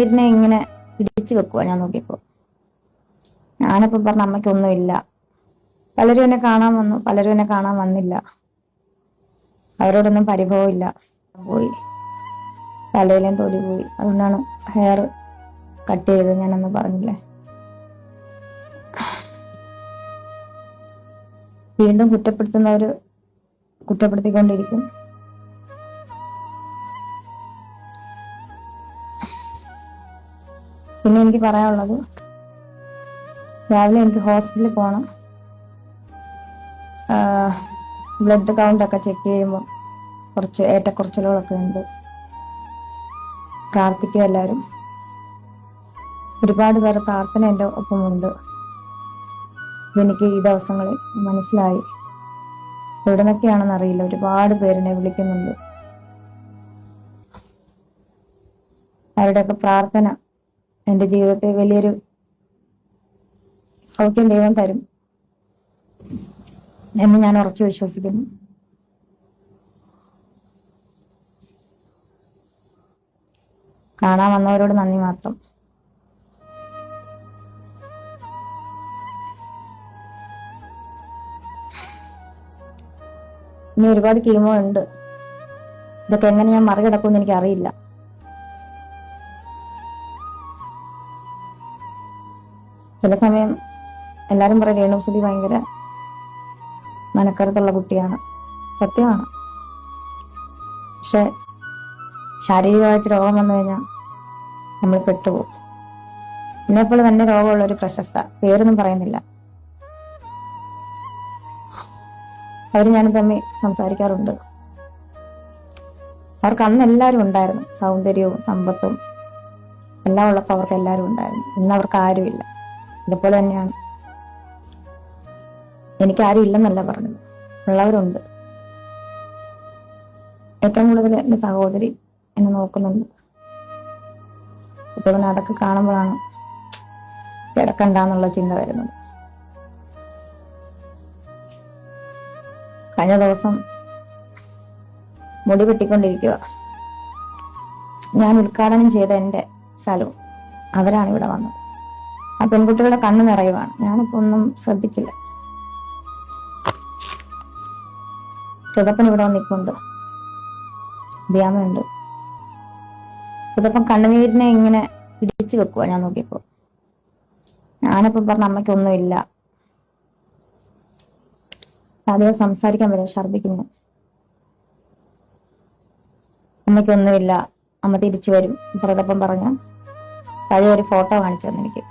കണ്ണുനീരിനെ ഇങ്ങനെ പിടിച്ചു വെക്കുക. ഞാൻ നോക്കിയപ്പോ ഞാനപ്പോ പറഞ്ഞ അമ്മയ്ക്കൊന്നുമില്ല. പലരും എന്നെ കാണാൻ വന്നു, പലരും എന്നെ കാണാൻ വന്നില്ല. അവരോടൊന്നും പരിഭവമില്ല. പോയി, തലയിലേം തൊലി പോയി. അതുകൊണ്ടാണ് ഹെയർ കട്ട് ചെയ്ത് ഞാനന്ന് പറഞ്ഞില്ലേ. വീണ്ടും കുറ്റപ്പെടുത്തുന്നവര് കുറ്റപ്പെടുത്തിക്കൊണ്ടിരിക്കും. പിന്നെ എനിക്ക് പറയാനുള്ളത്, രാവിലെ എനിക്ക് ഹോസ്പിറ്റലിൽ പോകണം. ബ്ലഡ് കൗണ്ട് ഒക്കെ ചെക്ക് ചെയ്യുമ്പോൾ കുറച്ച് ഏറ്റക്കുറച്ചിലുകളൊക്കെ ഉണ്ട്. പ്രാർത്ഥിക്കുക എല്ലാവരും. ഒരുപാട് പേര് പ്രാർത്ഥന എൻ്റെ ഒപ്പമുണ്ട്. എനിക്ക് ഈ ദിവസങ്ങളിൽ മനസ്സിലായി. എവിടെ നിന്നൊക്കെയാണെന്ന് അറിയില്ല, ഒരുപാട് പേരെന്നെ വിളിക്കുന്നുണ്ട്. അവരുടെയൊക്കെ പ്രാർത്ഥന എൻ്റെ ജീവിതത്തെ വലിയൊരു സൗഖ്യം ദൈവം തരും എന്ന് ഞാൻ ഉറച്ചു വിശ്വസിക്കുന്നു. കാണാൻ വന്നവരോട് നന്ദി മാത്രം. ഇനി ഒരുപാട് കീമോ ഉണ്ട്. ഇതൊക്കെ എങ്ങനെ ഞാൻ മറികടക്കുമെന്ന് എനിക്ക് അറിയില്ല. ചില സമയം എല്ലാരും പറയും രേണുസുതി ഭയങ്കര മനക്കരുത്തുള്ള കുട്ടിയാണ്. സത്യമാണ്. പക്ഷെ ശാരീരികമായിട്ട് രോഗം വന്നു കഴിഞ്ഞാൽ നമ്മൾ പെട്ടുപോകും. എന്നെപ്പോലെ തന്നെ രോഗമുള്ള ഒരു പ്രശസ്ത, പേരൊന്നും പറയുന്നില്ല, അവര് ഞാനും തമ്മിൽ സംസാരിക്കാറുണ്ട്. അവർക്ക് അന്ന് എല്ലാവരും ഉണ്ടായിരുന്നു, സൗന്ദര്യവും സമ്പത്തും എല്ലാം ഉള്ളപ്പോൾ അവർക്ക് എല്ലാവരും ഉണ്ടായിരുന്നു. ഇന്ന് അവർക്ക് ആരുമില്ല. ഇതുപോലെ തന്നെയാണ്. എനിക്ക് ആരും ഇല്ലെന്നല്ല പറഞ്ഞത്, ഉള്ളവരുണ്ട്. ഏറ്റവും കൂടുതൽ എൻ്റെ സഹോദരി എന്നെ നോക്കുന്നുണ്ട്. ഇപ്പൊ അതൊക്കെ കാണുമ്പോഴാണ് കിടക്കണ്ടെന്നുള്ള ചിന്ത വരുന്നത്. കഴിഞ്ഞ ദിവസം മുടി വെട്ടിക്കൊണ്ടിരിക്കുക. ഞാൻ ഉദ്ഘാടനം ചെയ്ത എൻ്റെ സലൂൺ, അവരാണ് ഇവിടെ വന്നത്. ആ പെൺകുട്ടികളുടെ കണ്ണ് നിറയുവാണ്. ഞാനിപ്പോ ഒന്നും ശ്രദ്ധിച്ചില്ല. ചിതപ്പൻ ഇവിടെ വന്നിട്ടുണ്ട്, ബ്യാമയുണ്ട്. ചിതപ്പൻ കണ്ണുനീരിനെ ഇങ്ങനെ പിടിച്ചു വെക്കുക. ഞാൻ നോക്കിയപ്പോ ഞാനിപ്പോ പറഞ്ഞ അമ്മയ്ക്കൊന്നുമില്ല. അധികം സംസാരിക്കാൻ വരും, ഛർദിക്കുന്നു. അമ്മയ്ക്കൊന്നുമില്ല, അമ്മ തിരിച്ചു വരും. പ്രതപ്പം പറഞ്ഞ പഴയ ഒരു ഫോട്ടോ കാണിച്ചു തന്നെ, എനിക്ക്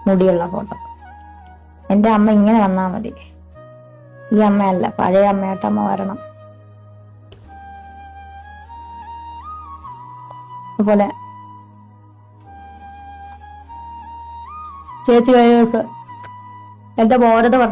മുടിയുള്ള ഫോട്ടോ. എൻ്റെ അമ്മ ഇങ്ങനെ വന്നാ മതി. ഈ അമ്മയല്ല, പഴയ അമ്മയായിട്ട് അമ്മ വരണം. അതുപോലെ ചേച്ചി കഴിഞ്ഞ ദിവസം എന്റെ മോനത് പറഞ്ഞ